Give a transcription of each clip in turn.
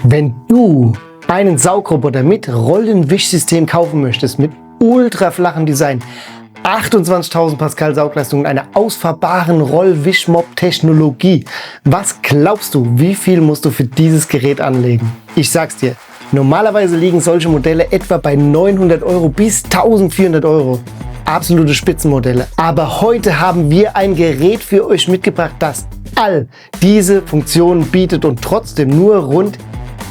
Wenn du einen Saugroboter mit Rollenwischsystem kaufen möchtest, mit ultra flachem Design, 28.000 Pascal Saugleistung und einer ausfahrbaren Rollwischmopp-Technologie, was glaubst du, wie viel musst du für dieses Gerät anlegen? Ich sag's dir, normalerweise liegen solche Modelle etwa bei 900 Euro bis 1400 Euro. Absolute Spitzenmodelle. Aber heute haben wir ein Gerät für euch mitgebracht, das all diese Funktionen bietet und trotzdem nur rund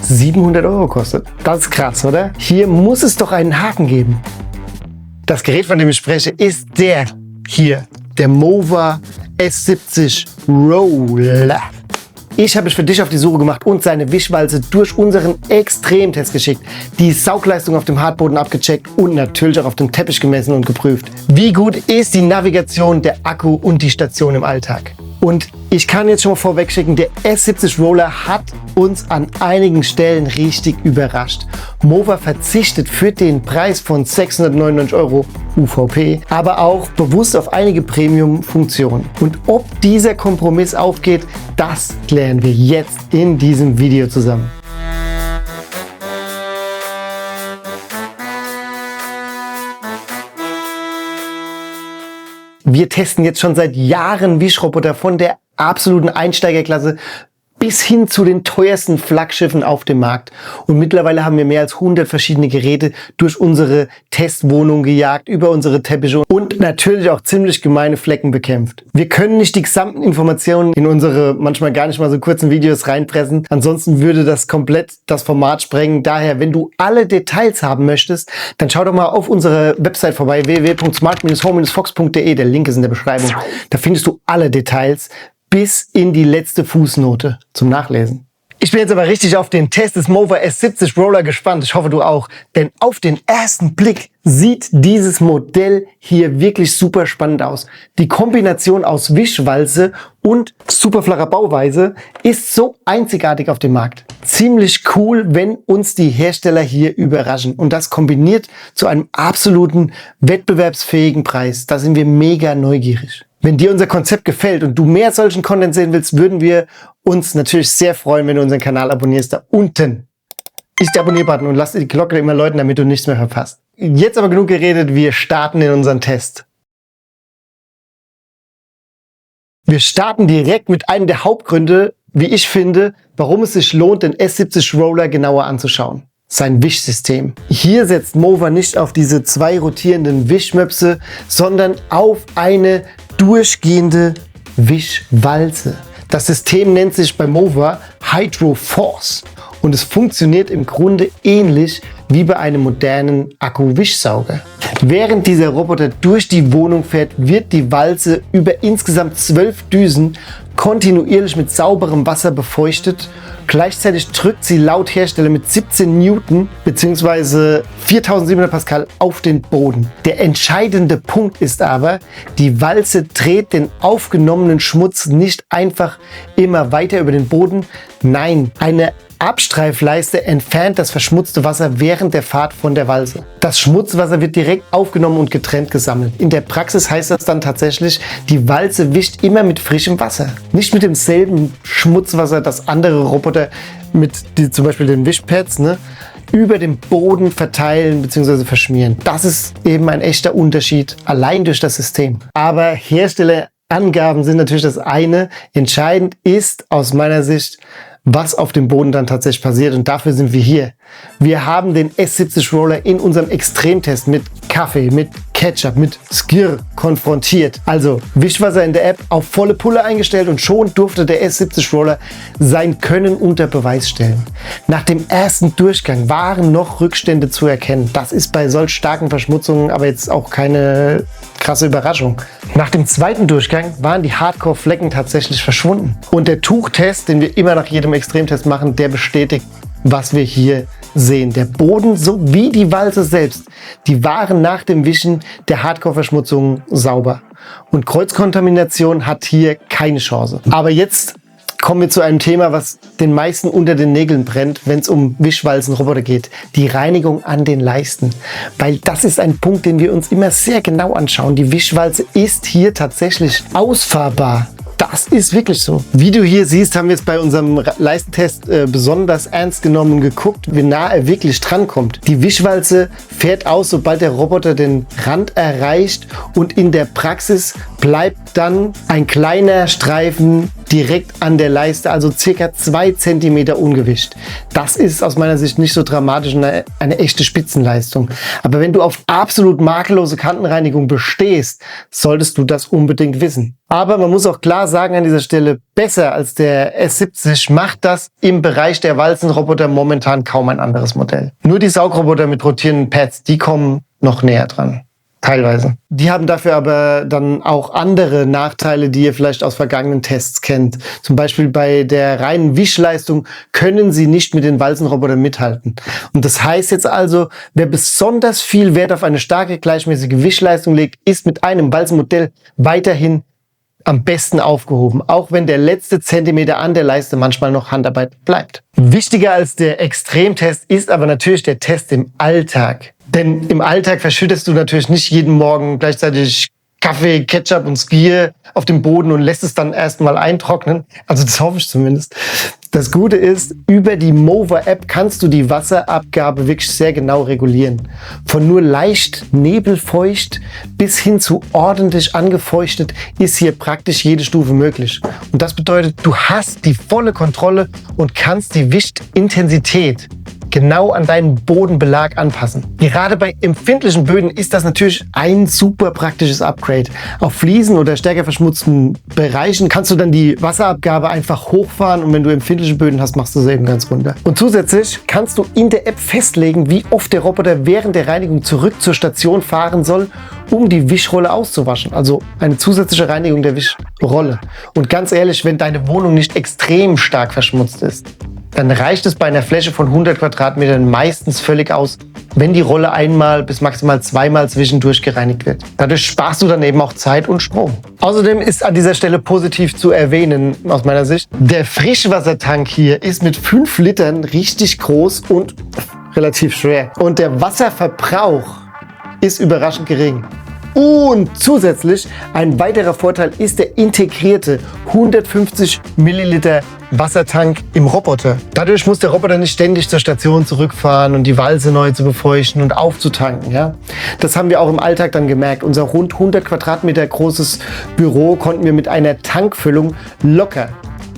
700 Euro kostet. Das ist krass, oder? Hier muss es doch einen Haken geben. Das Gerät, von dem ich spreche, ist der hier, der Mova S70 Roller. Ich habe mich für dich auf die Suche gemacht und seine Wischwalze durch unseren Extremtest geschickt, die Saugleistung auf dem Hartboden abgecheckt und natürlich auch auf dem Teppich gemessen und geprüft. Wie gut ist die Navigation, der Akku und die Station im Alltag? Und ich kann jetzt schon mal vorweg schicken, der S70 Roller hat uns an einigen Stellen richtig überrascht. Mova verzichtet für den Preis von 699 Euro UVP, aber auch bewusst auf einige Premium-Funktionen. Und ob dieser Kompromiss aufgeht, das klären wir jetzt in diesem Video zusammen. Wir testen jetzt schon seit Jahren Wischroboter von der absoluten Einsteigerklasse bis hin zu den teuersten Flaggschiffen auf dem Markt. Und mittlerweile haben wir mehr als 100 verschiedene Geräte durch unsere Testwohnung gejagt, über unsere Teppiche und natürlich auch ziemlich gemeine Flecken bekämpft. Wir können nicht die gesamten Informationen in unsere manchmal gar nicht mal so kurzen Videos reinpressen. Ansonsten würde das komplett das Format sprengen. Daher, wenn du alle Details haben möchtest, dann schau doch mal auf unserer Website vorbei, www.smart-home-fox.de. Der Link ist in der Beschreibung. Da findest du alle Details bis in die letzte Fußnote zum Nachlesen. Ich bin jetzt aber richtig auf den Test des Mova S70 Roller gespannt. Ich hoffe, du auch. Denn auf den ersten Blick sieht dieses Modell hier wirklich super spannend aus. Die Kombination aus Wischwalze und super flacher Bauweise ist so einzigartig auf dem Markt. Ziemlich cool, wenn uns die Hersteller hier überraschen. Und das kombiniert zu einem absoluten wettbewerbsfähigen Preis. Da sind wir mega neugierig. Wenn dir unser Konzept gefällt und du mehr solchen Content sehen willst, würden wir uns natürlich sehr freuen, wenn du unseren Kanal abonnierst. Da unten ist der Abonnier-Button und lass die Glocke immer läuten, damit du nichts mehr verpasst. Jetzt aber genug geredet, wir starten in unseren Test. Wir starten direkt mit einem der Hauptgründe, wie ich finde, warum es sich lohnt, den S70 Roller genauer anzuschauen. Sein Wischsystem. Hier setzt Mova nicht auf diese zwei rotierenden Wischmöpse, sondern auf eine durchgehende Wischwalze. Das System nennt sich bei Mova Hydro Force und es funktioniert im Grunde ähnlich wie bei einem modernen Akku-Wischsauger. Während dieser Roboter durch die Wohnung fährt, wird die Walze über insgesamt 12 Düsen kontinuierlich mit sauberem Wasser befeuchtet. Gleichzeitig drückt sie laut Hersteller mit 17 Newton bzw. 4700 Pascal auf den Boden. Der entscheidende Punkt ist aber, die Walze dreht den aufgenommenen Schmutz nicht einfach immer weiter über den Boden. Nein, eine Abstreifleiste entfernt das verschmutzte Wasser während der Fahrt von der Walze. Das Schmutzwasser wird direkt aufgenommen und getrennt gesammelt. In der Praxis heißt das dann tatsächlich, die Walze wischt immer mit frischem Wasser. Nicht mit demselben Schmutzwasser, das andere Roboter mit zum Beispiel den Wischpads über dem Boden verteilen bzw. verschmieren. Das ist eben ein echter Unterschied, allein durch das System. Aber Herstellerangaben sind natürlich das eine. Entscheidend ist aus meiner Sicht, was auf dem Boden dann tatsächlich passiert, und dafür sind wir hier. Wir haben den S70 Roller in unserem Extremtest mit Kaffee, mit Ketchup, mit Skir konfrontiert. Also Wischwasser in der App auf volle Pulle eingestellt und schon durfte der S70 Roller sein Können unter Beweis stellen. Nach dem ersten Durchgang waren noch Rückstände zu erkennen. Das ist bei solch starken Verschmutzungen aber jetzt auch keine krasse Überraschung. Nach dem zweiten Durchgang waren die Hardcore-Flecken tatsächlich verschwunden. Und der Tuchtest, den wir immer nach jedem Extremtest machen, der bestätigt, was wir hier sehen. Der Boden sowie die Walze selbst, die waren nach dem Wischen der Hardcore-Verschmutzung sauber. Und Kreuzkontamination hat hier keine Chance. Aber jetzt kommen wir zu einem Thema, was den meisten unter den Nägeln brennt, wenn es um Wischwalzenroboter geht. Die Reinigung an den Leisten. Weil das ist ein Punkt, den wir uns immer sehr genau anschauen. Die Wischwalze ist hier tatsächlich ausfahrbar. Das ist wirklich so. Wie du hier siehst, haben wir jetzt bei unserem Leistentest besonders ernst genommen und geguckt, wie nah er wirklich drankommt. Die Wischwalze fährt aus, sobald der Roboter den Rand erreicht, und in der Praxis bleibt dann ein kleiner Streifen direkt an der Leiste, also circa 2 cm ungewischt. Das ist aus meiner Sicht nicht so dramatisch und eine echte Spitzenleistung. Aber wenn du auf absolut makellose Kantenreinigung bestehst, solltest du das unbedingt wissen. Aber man muss auch klar sagen an dieser Stelle, besser als der S70 macht das im Bereich der Walzenroboter momentan kaum ein anderes Modell. Nur die Saugroboter mit rotierenden Pads, die kommen noch näher dran. Teilweise. Die haben dafür aber dann auch andere Nachteile, die ihr vielleicht aus vergangenen Tests kennt. Zum Beispiel bei der reinen Wischleistung können sie nicht mit den Walzenrobotern mithalten. Und das heißt jetzt also, wer besonders viel Wert auf eine starke, gleichmäßige Wischleistung legt, ist mit einem Walzenmodell weiterhin am besten aufgehoben, auch wenn der letzte Zentimeter an der Leiste manchmal noch Handarbeit bleibt. Wichtiger als der Extremtest ist aber natürlich der Test im Alltag. Denn im Alltag verschüttest du natürlich nicht jeden Morgen gleichzeitig Kaffee, Ketchup und Skier auf dem Boden und lässt es dann erstmal eintrocknen. Also das hoffe ich zumindest. Das Gute ist, über die Mower-App kannst du die Wasserabgabe wirklich sehr genau regulieren. Von nur leicht nebelfeucht bis hin zu ordentlich angefeuchtet ist hier praktisch jede Stufe möglich. Und das bedeutet, du hast die volle Kontrolle und kannst die Wischintensität genau an deinen Bodenbelag anpassen. Gerade bei empfindlichen Böden ist das natürlich ein super praktisches Upgrade. Auf Fliesen oder stärker verschmutzten Bereichen kannst du dann die Wasserabgabe einfach hochfahren, und wenn du empfindliche Böden hast, machst du sie eben ganz runter. Und zusätzlich kannst du in der App festlegen, wie oft der Roboter während der Reinigung zurück zur Station fahren soll, um die Wischrolle auszuwaschen. Also eine zusätzliche Reinigung der Wischrolle. Und ganz ehrlich, wenn deine Wohnung nicht extrem stark verschmutzt ist, dann reicht es bei einer Fläche von 100 Quadratmetern meistens völlig aus, wenn die Rolle einmal bis maximal zweimal zwischendurch gereinigt wird. Dadurch sparst du dann eben auch Zeit und Strom. Außerdem ist an dieser Stelle positiv zu erwähnen, aus meiner Sicht, der Frischwassertank hier ist mit 5 Litern richtig groß und relativ schwer. Und der Wasserverbrauch ist überraschend gering. Und zusätzlich ein weiterer Vorteil ist der integrierte 150 Milliliter Wassertank im Roboter. Dadurch muss der Roboter nicht ständig zur Station zurückfahren und die Walze neu zu befeuchten und aufzutanken. Ja? Das haben wir auch im Alltag dann gemerkt. Unser rund 100 Quadratmeter großes Büro konnten wir mit einer Tankfüllung locker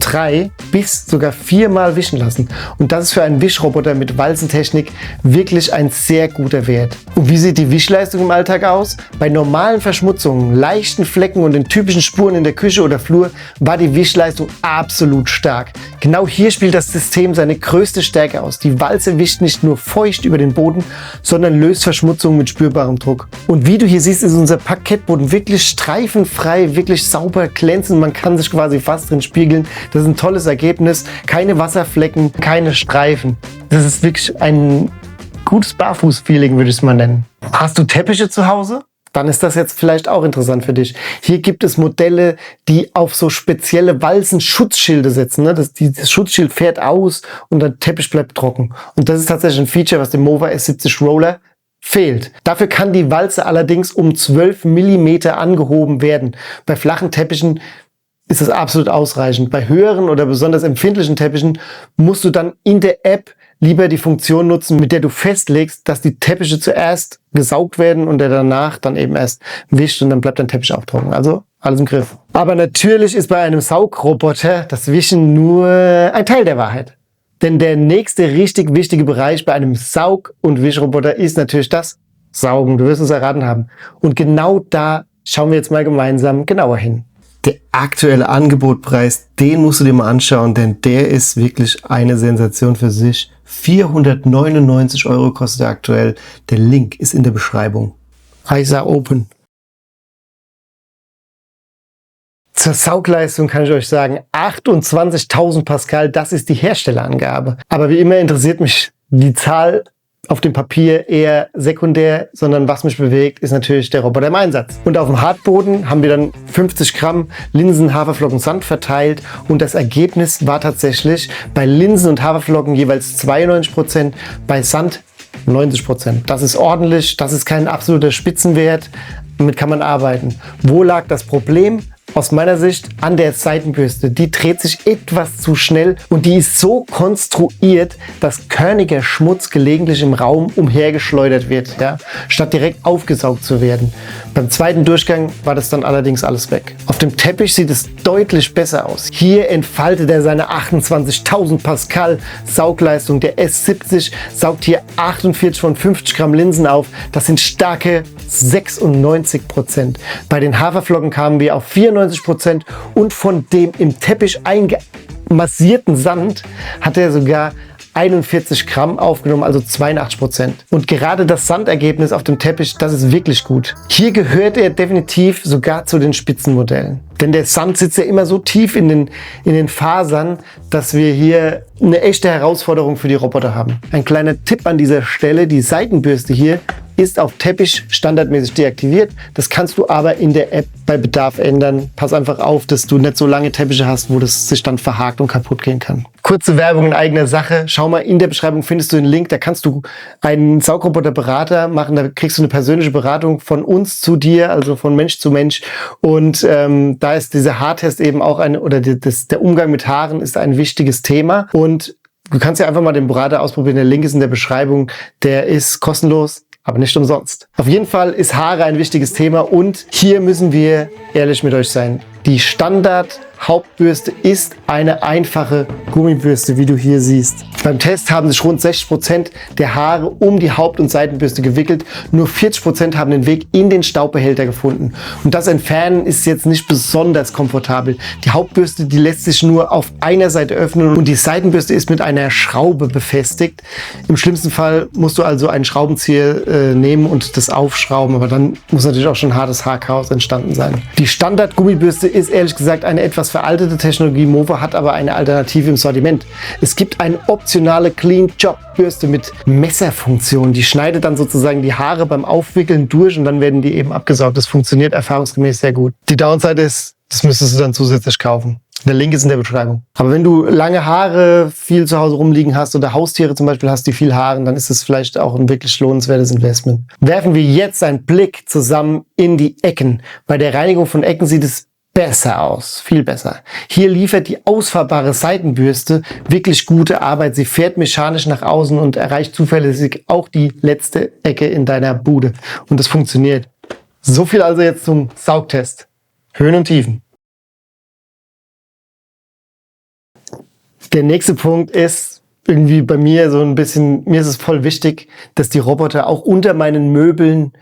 3 bis sogar 4 Mal wischen lassen. Und das ist für einen Wischroboter mit Walzentechnik wirklich ein sehr guter Wert. Und wie sieht die Wischleistung im Alltag aus? Bei normalen Verschmutzungen, leichten Flecken und den typischen Spuren in der Küche oder Flur war die Wischleistung absolut stark. Genau hier spielt das System seine größte Stärke aus. Die Walze wischt nicht nur feucht über den Boden, sondern löst Verschmutzungen mit spürbarem Druck. Und wie du hier siehst, ist unser Parkettboden wirklich streifenfrei, wirklich sauber glänzend. Man kann sich quasi fast drin spiegeln. Das ist ein tolles Ergebnis. Keine Wasserflecken, keine Streifen. Das ist wirklich ein gutes Barfuß-Feeling, würde ich es mal nennen. Hast du Teppiche zu Hause? Dann ist das jetzt vielleicht auch interessant für dich. Hier gibt es Modelle, die auf so spezielle Walzen-Schutzschilde setzen. Ne? Das Schutzschild fährt aus und der Teppich bleibt trocken. Und das ist tatsächlich ein Feature, was dem Mower S70 Roller fehlt. Dafür kann die Walze allerdings um 12 mm angehoben werden. Bei flachen Teppichen ist das absolut ausreichend. Bei höheren oder besonders empfindlichen Teppichen musst du dann in der App lieber die Funktion nutzen, mit der du festlegst, dass die Teppiche zuerst gesaugt werden und der danach dann eben erst wischt, und dann bleibt dein Teppich auch trocken. Also alles im Griff. Aber natürlich ist bei einem Saugroboter das Wischen nur ein Teil der Wahrheit. Denn der nächste richtig wichtige Bereich bei einem Saug- und Wischroboter ist natürlich das Saugen. Du wirst es erraten haben. Und genau da schauen wir jetzt mal gemeinsam genauer hin. Der aktuelle Angebotpreis, den musst du dir mal anschauen, denn der ist wirklich eine Sensation für sich. 499 € kostet er aktuell. Der Link ist in der Beschreibung. Heißer Open. Zur Saugleistung kann ich euch sagen, 28.000 Pascal, das ist die Herstellerangabe. Aber wie immer interessiert mich die Zahl auf dem Papier eher sekundär, sondern was mich bewegt, ist natürlich der Roboter im Einsatz. Und auf dem Hartboden haben wir dann 50 Gramm Linsen, Haferflocken, Sand verteilt, und das Ergebnis war tatsächlich bei Linsen und Haferflocken jeweils 92%, bei Sand 90%. Das ist ordentlich, das ist kein absoluter Spitzenwert, damit kann man arbeiten. Wo lag das Problem? aus meiner Sicht an der Seitenbürste. Die dreht sich etwas zu schnell und die ist so konstruiert, dass körniger Schmutz gelegentlich im Raum umhergeschleudert wird, ja, statt direkt aufgesaugt zu werden. Beim zweiten Durchgang war das dann allerdings alles weg. Auf dem Teppich sieht es deutlich besser aus. Hier entfaltet er seine 28.000 Pascal Saugleistung. Der S70 saugt hier 48 von 50 Gramm Linsen auf. Das sind starke 96%. Bei den Haferflocken kamen wir auf 94% und von dem im Teppich eingemassierten Sand hat er sogar 41 Gramm aufgenommen, also 82%. Und gerade das Sandergebnis auf dem Teppich, das ist wirklich gut. Hier gehört er definitiv sogar zu den Spitzenmodellen. Denn der Sand sitzt ja immer so tief in den Fasern, dass wir hier eine echte Herausforderung für die Roboter haben. Ein kleiner Tipp an dieser Stelle, die Seitenbürste hier ist auf Teppich standardmäßig deaktiviert. Das kannst du aber in der App bei Bedarf ändern. Pass einfach auf, dass du nicht so lange Teppiche hast, wo das sich dann verhakt und kaputt gehen kann. Kurze Werbung in eigener Sache. Schau mal, in der Beschreibung findest du den Link. Da kannst du einen Saugroboter-Berater machen. Da kriegst du eine persönliche Beratung von uns zu dir, also von Mensch zu Mensch. Und da ist dieser Haartest eben auch der Umgang mit Haaren ist ein wichtiges Thema. Und du kannst ja einfach mal den Berater ausprobieren. Der Link ist in der Beschreibung. Der ist kostenlos, aber nicht umsonst. Auf jeden Fall ist Haare ein wichtiges Thema und hier müssen wir ehrlich mit euch sein. Die Standard-Hauptbürste ist eine einfache Gummibürste, wie du hier siehst. Beim Test haben sich rund 60% der Haare um die Haupt- und Seitenbürste gewickelt. Nur 40% haben den Weg in den Staubbehälter gefunden. Und das Entfernen ist jetzt nicht besonders komfortabel. Die Hauptbürste, die lässt sich nur auf einer Seite öffnen und die Seitenbürste ist mit einer Schraube befestigt. Im schlimmsten Fall musst du also einen Schraubenzieher nehmen und das aufschrauben, aber dann muss natürlich auch schon hartes Haarchaos entstanden sein. Die Standard-Gummibürste ist ehrlich gesagt eine etwas veraltete Technologie. Mova hat aber eine Alternative im Sortiment. Es gibt eine optionale Clean Job Bürste mit Messerfunktion. Die schneidet dann sozusagen die Haare beim Aufwickeln durch und dann werden die eben abgesaugt. Das funktioniert erfahrungsgemäß sehr gut. Die Downside ist, das müsstest du dann zusätzlich kaufen. Der Link ist in der Beschreibung. Aber wenn du lange Haare viel zu Hause rumliegen hast oder Haustiere zum Beispiel hast, die viel Haaren, dann ist es vielleicht auch ein wirklich lohnenswertes Investment. Werfen wir jetzt einen Blick zusammen in die Ecken. Bei der Reinigung von Ecken sieht es besser aus, viel besser. Hier liefert die ausfahrbare Seitenbürste wirklich gute Arbeit. Sie fährt mechanisch nach außen und erreicht zuverlässig auch die letzte Ecke in deiner Bude. Und das funktioniert. So viel also jetzt zum Saugtest. Höhen und Tiefen. Der nächste Punkt ist irgendwie bei mir so ein bisschen, mir ist es voll wichtig, dass die Roboter auch unter meinen Möbeln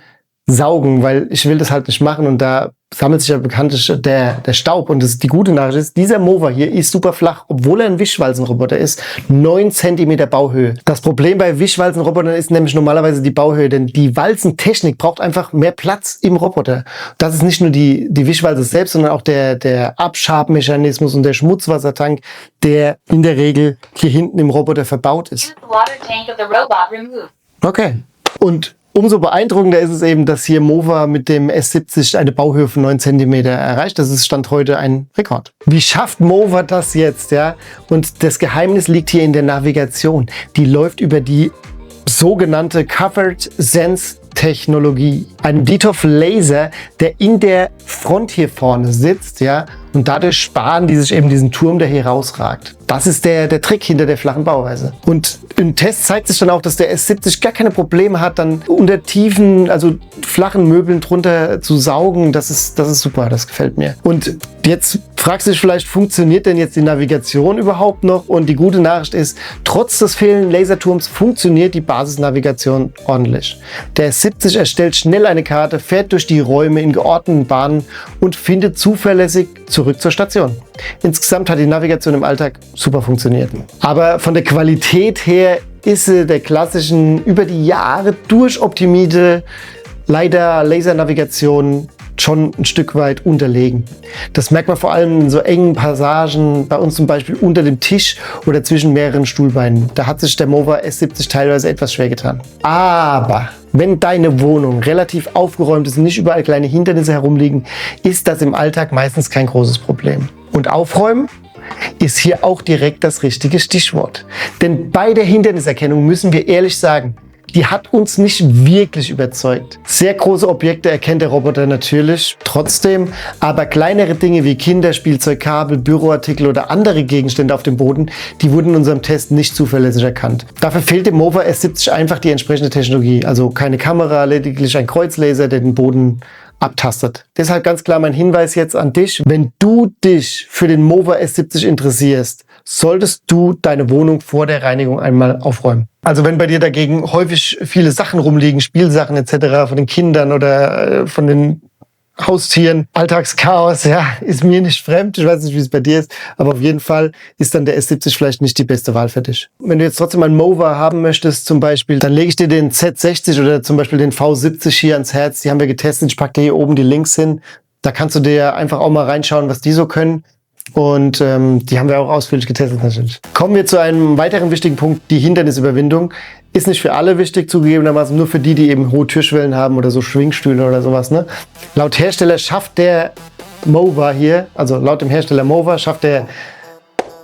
saugen, weil ich will das halt nicht machen und da sammelt sich ja bekanntlich der Staub. Und die gute Nachricht ist, dieser Mova hier ist super flach, obwohl er ein Wischwalzenroboter ist. 9 cm Bauhöhe. Das Problem bei Wischwalzenrobotern ist nämlich normalerweise die Bauhöhe, denn die Walzentechnik braucht einfach mehr Platz im Roboter. Das ist nicht nur die Wischwalze selbst, sondern auch der Abschabmechanismus und der Schmutzwassertank, der in der Regel hier hinten im Roboter verbaut ist. Okay. Und umso beeindruckender ist es eben, dass hier Mova mit dem S70 eine Bauhöhe von 9 cm erreicht. Das ist Stand heute ein Rekord. Wie schafft Mova das jetzt? Ja? Und das Geheimnis liegt hier in der Navigation. Die läuft über die sogenannte Covered Sense Technologie. Ein DTOF Laser, der in der Front hier vorne sitzt, ja, und dadurch sparen die sich eben diesen Turm, der hier rausragt. Das ist der Trick hinter der flachen Bauweise. Und im Test zeigt sich dann auch, dass der S70 gar keine Probleme hat, dann unter tiefen, also flachen Möbeln drunter zu saugen. Das ist super, das gefällt mir. Und jetzt fragst du dich vielleicht, funktioniert denn jetzt die Navigation überhaupt noch? Und die gute Nachricht ist, trotz des fehlenden Laserturms funktioniert die Basisnavigation ordentlich. Der S70 erstellt schnell eine Karte, fährt durch die Räume in geordneten Bahnen und findet zuverlässig zurück zur Station. Insgesamt hat die Navigation im Alltag super funktioniert. Aber von der Qualität her ist sie der klassischen, über die Jahre durchoptimierte Lasernavigation schon ein Stück weit unterlegen. Das merkt man vor allem in so engen Passagen, bei uns zum Beispiel unter dem Tisch oder zwischen mehreren Stuhlbeinen. Da hat sich der Mova S70 teilweise etwas schwer getan. Aber wenn deine Wohnung relativ aufgeräumt ist und nicht überall kleine Hindernisse herumliegen, ist das im Alltag meistens kein großes Problem. Und aufräumen ist hier auch direkt das richtige Stichwort. Denn bei der Hinderniserkennung müssen wir ehrlich sagen, die hat uns nicht wirklich überzeugt. Sehr große Objekte erkennt der Roboter natürlich trotzdem, aber kleinere Dinge wie Kinderspielzeug, Kabel, Büroartikel oder andere Gegenstände auf dem Boden, die wurden in unserem Test nicht zuverlässig erkannt. Dafür fehlt dem Mover S70 einfach die entsprechende Technologie, also keine Kamera, lediglich ein Kreuzlaser, der den Boden abtastet. Deshalb ganz klar mein Hinweis jetzt an dich, wenn du dich für den Mover S70 interessierst, solltest du deine Wohnung vor der Reinigung einmal aufräumen. Also wenn bei dir dagegen häufig viele Sachen rumliegen, Spielsachen etc. von den Kindern oder von den Haustieren, Alltagschaos, ja, ist mir nicht fremd. Ich weiß nicht, wie es bei dir ist, aber auf jeden Fall ist dann der S70 vielleicht nicht die beste Wahl für dich. Wenn du jetzt trotzdem einen Mover haben möchtest zum Beispiel, dann lege ich dir den Z60 oder zum Beispiel den V70 hier ans Herz. Die haben wir getestet. Ich packe dir hier oben die Links hin. Da kannst du dir einfach auch mal reinschauen, was die so können. Und die haben wir auch ausführlich getestet natürlich. Kommen wir zu einem weiteren wichtigen Punkt, die Hindernisüberwindung. Ist nicht für alle wichtig, zugegebenermaßen nur für die, die eben hohe Türschwellen haben oder so Schwingstühle oder sowas. Ne? Laut Hersteller schafft der Mover hier, also laut dem Hersteller Mover, schafft der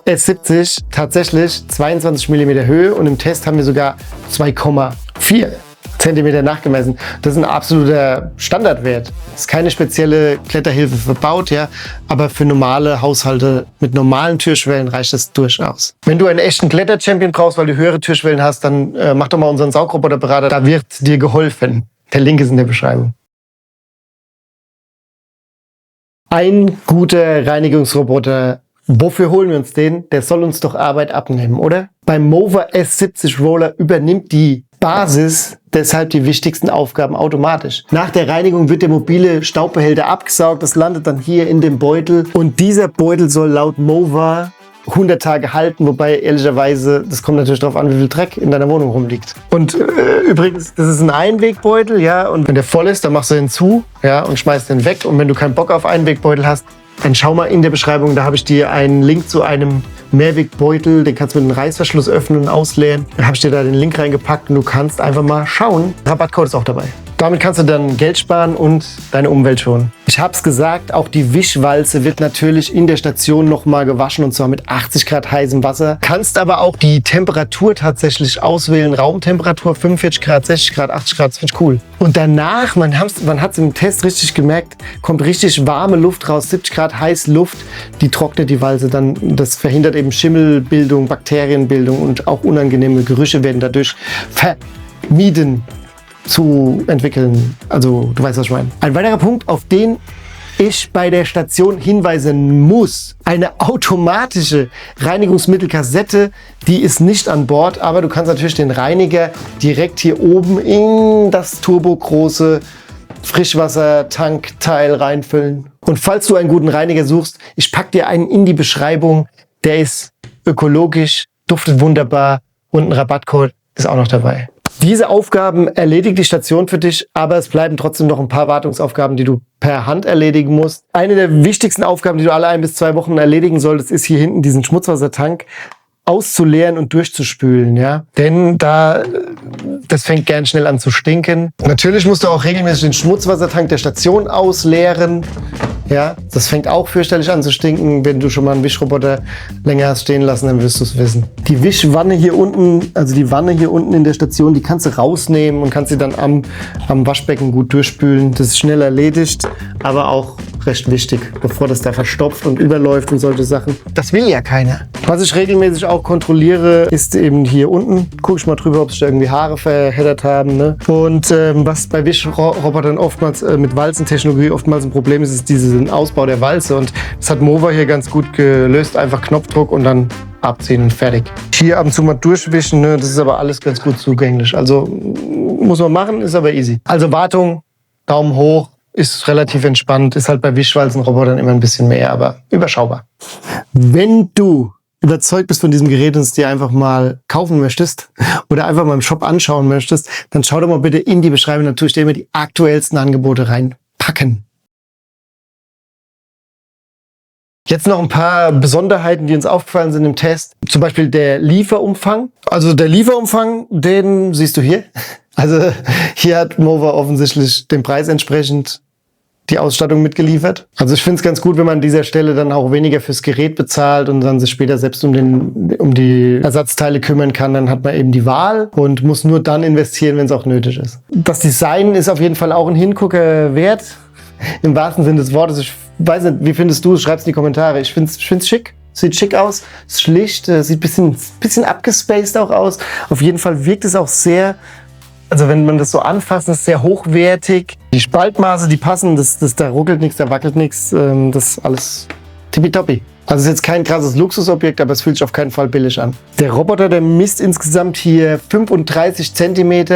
S70 tatsächlich 22 mm Höhe und im Test haben wir sogar 2,4 Zentimeter nachgemessen. Das ist ein absoluter Standardwert. Ist keine spezielle Kletterhilfe verbaut, ja, aber für normale Haushalte mit normalen Türschwellen reicht das durchaus. Wenn du einen echten Kletter-Champion brauchst, weil du höhere Türschwellen hast, dann mach doch mal unseren Saugroboterberater, da wird dir geholfen. Der Link ist in der Beschreibung. Ein guter Reinigungsroboter. Wofür holen wir uns den? Der soll uns doch Arbeit abnehmen, oder? Beim Mover S70 Roller übernimmt die Basis deshalb die wichtigsten Aufgaben automatisch. Nach der Reinigung wird der mobile Staubbehälter abgesaugt, das landet dann hier in dem Beutel und dieser Beutel soll laut Mover 100 Tage halten, wobei ehrlicherweise, das kommt natürlich darauf an, wie viel Dreck in deiner Wohnung rumliegt. Und übrigens, das ist ein Einwegbeutel, ja, und wenn der voll ist, dann machst du den zu, ja, und schmeißt den weg und wenn du keinen Bock auf Einwegbeutel hast, dann schau mal in der Beschreibung, da habe ich dir einen Link zu einem Mehrwegbeutel, den kannst du mit einem Reißverschluss öffnen und ausleeren. Da habe ich dir da den Link reingepackt und du kannst einfach mal schauen. Rabattcode ist auch dabei. Damit kannst du dann Geld sparen und deine Umwelt schonen. Ich habe es gesagt, auch die Wischwalze wird natürlich in der Station nochmal gewaschen und zwar mit 80 Grad heißem Wasser. Kannst aber auch die Temperatur tatsächlich auswählen. Raumtemperatur 45 Grad, 60 Grad, 80 Grad, das finde ich cool. Und danach, man hat es im Test richtig gemerkt, kommt richtig warme Luft raus, 70 Grad heiße Luft, die trocknet die Walze dann. Das verhindert eben Schimmelbildung, Bakterienbildung und auch unangenehme Gerüche werden dadurch vermieden zu entwickeln. Also du weißt, was ich meine. Ein weiterer Punkt, auf den ich bei der Station hinweisen muss. Eine automatische Reinigungsmittelkassette, die ist nicht an Bord, aber du kannst natürlich den Reiniger direkt hier oben in das turbogroße Frischwassertankteil reinfüllen. Und falls du einen guten Reiniger suchst, ich packe dir einen in die Beschreibung. Der ist ökologisch, duftet wunderbar und ein Rabattcode ist auch noch dabei. Diese Aufgaben erledigt die Station für dich, aber es bleiben trotzdem noch ein paar Wartungsaufgaben, die du per Hand erledigen musst. Eine der wichtigsten Aufgaben, die du alle 1 bis 2 Wochen erledigen solltest, ist hier hinten diesen Schmutzwassertank auszuleeren und durchzuspülen, ja. Denn das fängt gern schnell an zu stinken. Natürlich musst du auch regelmäßig den Schmutzwassertank der Station ausleeren. Ja, das fängt auch fürchterlich an zu stinken. Wenn du schon mal einen Wischroboter länger hast stehen lassen, dann wirst du es wissen. Die Wischwanne hier unten, also die Wanne hier unten in der Station, die kannst du rausnehmen und kannst sie dann am Waschbecken gut durchspülen. Das ist schnell erledigt, aber auch recht wichtig, bevor das da verstopft und überläuft und solche Sachen. Das will ja keiner. Was ich regelmäßig auch kontrolliere, ist eben hier unten. Gucke ich mal drüber, ob sich da irgendwie Haare verheddert haben. Ne? Und was bei Wischrobotern oftmals mit Walzentechnologie oftmals ein Problem ist, ist diesen Ausbau der Walze. Und das hat Mover hier ganz gut gelöst. Einfach Knopfdruck und dann abziehen und fertig. Hier ab und zu mal durchwischen, ne? Das ist aber alles ganz gut zugänglich. Also muss man machen, ist aber easy. Also Wartung, Daumen hoch. Ist relativ entspannt, ist halt bei Wischwalzenrobotern immer ein bisschen mehr, aber überschaubar. Wenn du überzeugt bist von diesem Gerät und es dir einfach mal kaufen möchtest oder einfach mal im Shop anschauen möchtest, dann schau doch mal bitte in die Beschreibung, dann tue ich dir immer die aktuellsten Angebote reinpacken. Jetzt noch ein paar Besonderheiten, die uns aufgefallen sind im Test. Zum Beispiel der Lieferumfang. Also der Lieferumfang, den siehst du hier. Also hier hat Mover offensichtlich dem Preis entsprechend die Ausstattung mitgeliefert. Also ich finde es ganz gut, wenn man an dieser Stelle dann auch weniger fürs Gerät bezahlt und dann sich später selbst um die Ersatzteile kümmern kann. Dann hat man eben die Wahl und muss nur dann investieren, wenn es auch nötig ist. Das Design ist auf jeden Fall auch ein Hingucker wert. Im wahrsten Sinne des Wortes. Ich weiß nicht, wie findest du es? Schreib's in die Kommentare. Ich find's schick. Sieht schick aus, ist schlicht, sieht bisschen abgespaced auch aus. Auf jeden Fall wirkt es auch sehr, also wenn man das so anfasst, ist es sehr hochwertig. Die Spaltmaße, die passen, da ruckelt nichts, da wackelt nichts, das ist alles tippitoppi. Also es ist jetzt kein krasses Luxusobjekt, aber es fühlt sich auf keinen Fall billig an. Der Roboter, der misst insgesamt hier 35 cm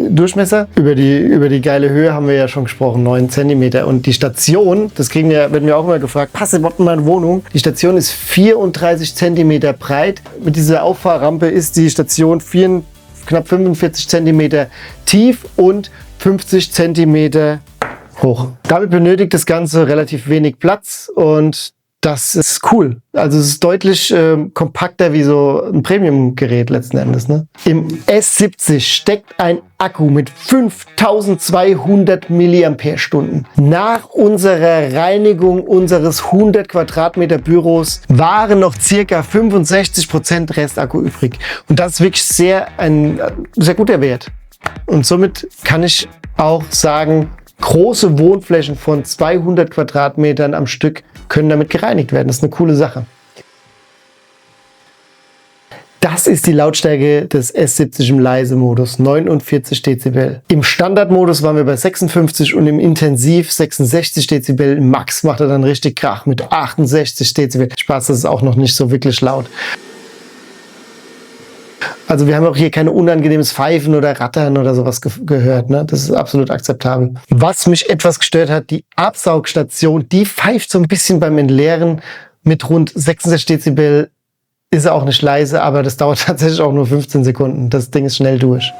Durchmesser. Über die geile Höhe haben wir ja schon gesprochen, 9 cm. Und die Station, werden wir auch immer gefragt, passt überhaupt in meine Wohnung? Die Station ist 34 cm breit. Mit dieser Auffahrrampe ist die Station knapp 45 cm tief und 50 cm hoch. Damit benötigt das Ganze relativ wenig Platz und das ist cool. Also es ist deutlich kompakter wie so ein Premium-Gerät letzten Endes. Ne? Im S70 steckt ein Akku mit 5200 mAh. Nach unserer Reinigung unseres 100 Quadratmeter Büros waren noch circa 65% Restakku übrig. Und das ist wirklich ein sehr guter Wert. Und somit kann ich auch sagen, große Wohnflächen von 200 Quadratmetern am Stück können damit gereinigt werden. Das ist eine coole Sache. Das ist die Lautstärke des S70 im Leise-Modus, 49 Dezibel. Im Standardmodus waren wir bei 56 und im Intensiv 66 Dezibel. Im Max macht er dann richtig Krach mit 68 Dezibel. Spaß, das ist auch noch nicht so wirklich laut. Also wir haben auch hier keine unangenehmes Pfeifen oder Rattern oder sowas gehört. Ne? Das ist absolut akzeptabel. Was mich etwas gestört hat, die Absaugstation, die pfeift so ein bisschen beim Entleeren mit rund 66 Dezibel. Ist er auch nicht leise, aber das dauert tatsächlich auch nur 15 Sekunden. Das Ding ist schnell durch.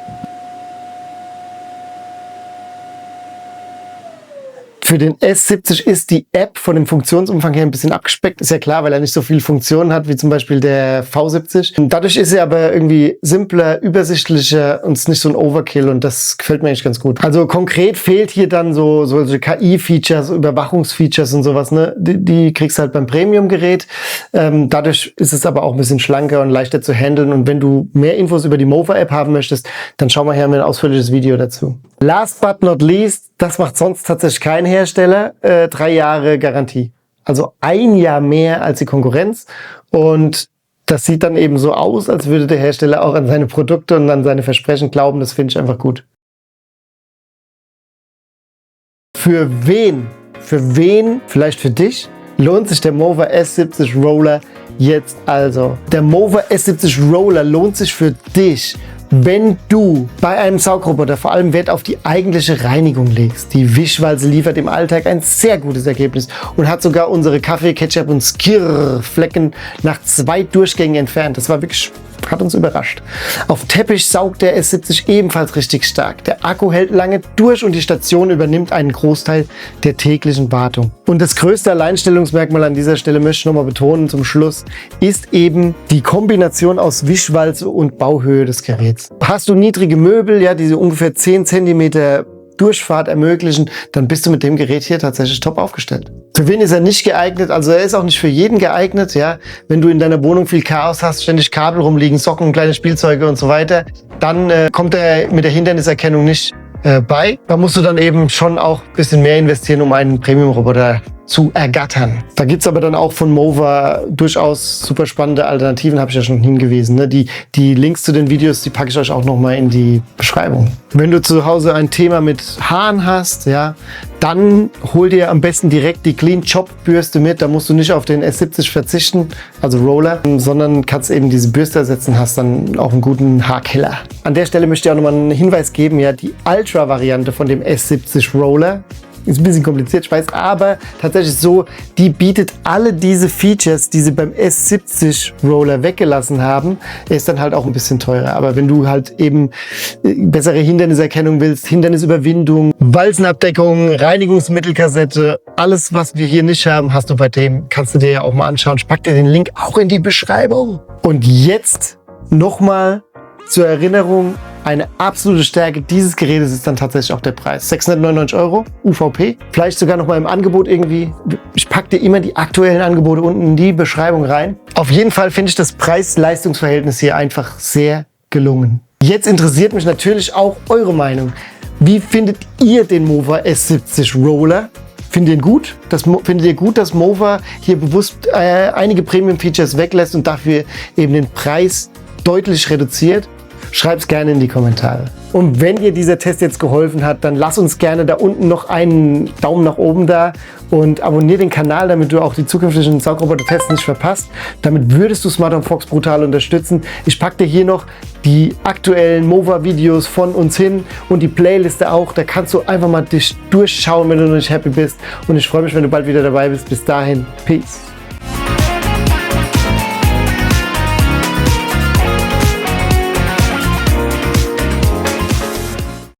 Für den S70 ist die App von dem Funktionsumfang her ein bisschen abgespeckt. Ist ja klar, weil er nicht so viele Funktionen hat wie zum Beispiel der V70. Und dadurch ist er aber irgendwie simpler, übersichtlicher und ist nicht so ein Overkill und das gefällt mir eigentlich ganz gut. Also konkret fehlt hier dann solche KI-Features, Überwachungsfeatures und sowas. Ne? Die kriegst du halt beim Premium-Gerät. Dadurch ist es aber auch ein bisschen schlanker und leichter zu handeln. Und wenn du mehr Infos über die Mover-App haben möchtest, dann schau mal her, mir ein ausführliches Video dazu. Last but not least, das macht sonst tatsächlich kein Hersteller, 3 Jahre Garantie. Also 1 Jahr mehr als die Konkurrenz und das sieht dann eben so aus, als würde der Hersteller auch an seine Produkte und an seine Versprechen glauben. Das finde ich einfach gut. Für wen, vielleicht für dich, lohnt sich der Mover S70 Roller jetzt also? Der Mover S70 Roller lohnt sich für dich, wenn du bei einem Saugroboter vor allem Wert auf die eigentliche Reinigung legst. Die Wischwalze liefert im Alltag ein sehr gutes Ergebnis und hat sogar unsere Kaffee-, Ketchup- und Skirr-Flecken nach 2 Durchgängen entfernt. Das hat uns überrascht. Auf Teppich saugt der S70 ebenfalls richtig stark. Der Akku hält lange durch und die Station übernimmt einen Großteil der täglichen Wartung. Und das größte Alleinstellungsmerkmal an dieser Stelle möchte ich nochmal betonen zum Schluss, ist eben die Kombination aus Wischwalze und Bauhöhe des Geräts. Hast du niedrige Möbel, ja, die so ungefähr 10 cm Durchfahrt ermöglichen, dann bist du mit dem Gerät hier tatsächlich top aufgestellt. Für wen ist er nicht geeignet? Also er ist auch nicht für jeden geeignet, ja. Wenn du in deiner Wohnung viel Chaos hast, ständig Kabel rumliegen, Socken, kleine Spielzeuge und so weiter, dann kommt er mit der Hinderniserkennung nicht bei. Da musst du dann eben schon auch ein bisschen mehr investieren, um einen Premium-Roboter zu ergattern. Da gibt's aber dann auch von Mover durchaus super spannende Alternativen, habe ich ja schon hingewiesen. Ne? Die Links zu den Videos, die packe ich euch auch nochmal in die Beschreibung. Wenn du zu Hause ein Thema mit Haaren hast, ja, dann hol dir am besten direkt die Clean Chop Bürste mit. Da musst du nicht auf den S70 verzichten, also Roller, sondern kannst eben diese Bürste ersetzen, hast dann auch einen guten Haarkiller. An der Stelle möchte ich auch nochmal einen Hinweis geben, ja, die Ultra-Variante von dem S70 Roller ist ein bisschen kompliziert, ich weiß, aber tatsächlich so, die bietet alle diese Features, die sie beim S70 Roller weggelassen haben, ist dann halt auch ein bisschen teurer. Aber wenn du halt eben bessere Hinderniserkennung willst, Hindernisüberwindung, Walzenabdeckung, Reinigungsmittelkassette, alles, was wir hier nicht haben, hast du bei dem. Kannst du dir ja auch mal anschauen. Ich pack dir den Link auch in die Beschreibung. Und jetzt nochmal zur Erinnerung eine absolute Stärke dieses Gerätes ist dann tatsächlich auch der Preis. 699 € UVP, vielleicht sogar noch mal im Angebot irgendwie. Ich packe dir immer die aktuellen Angebote unten in die Beschreibung rein. Auf jeden Fall finde ich das Preis-Leistungs-Verhältnis hier einfach sehr gelungen. Jetzt interessiert mich natürlich auch eure Meinung. Wie findet ihr den Mova S70 Roller? Findet ihr gut? Findet ihr gut, dass Mova hier bewusst einige Premium-Features weglässt und dafür eben den Preis deutlich reduziert? Schreibt es gerne in die Kommentare. Und wenn dir dieser Test jetzt geholfen hat, dann lass uns gerne da unten noch einen Daumen nach oben da und abonniere den Kanal, damit du auch die zukünftigen Saugroboter-Tests nicht verpasst. Damit würdest du Smart Fox brutal unterstützen. Ich packe dir hier noch die aktuellen Mova-Videos von uns hin und die Playliste auch. Da kannst du einfach mal dich durchschauen, wenn du noch nicht happy bist. Und ich freue mich, wenn du bald wieder dabei bist. Bis dahin, Peace.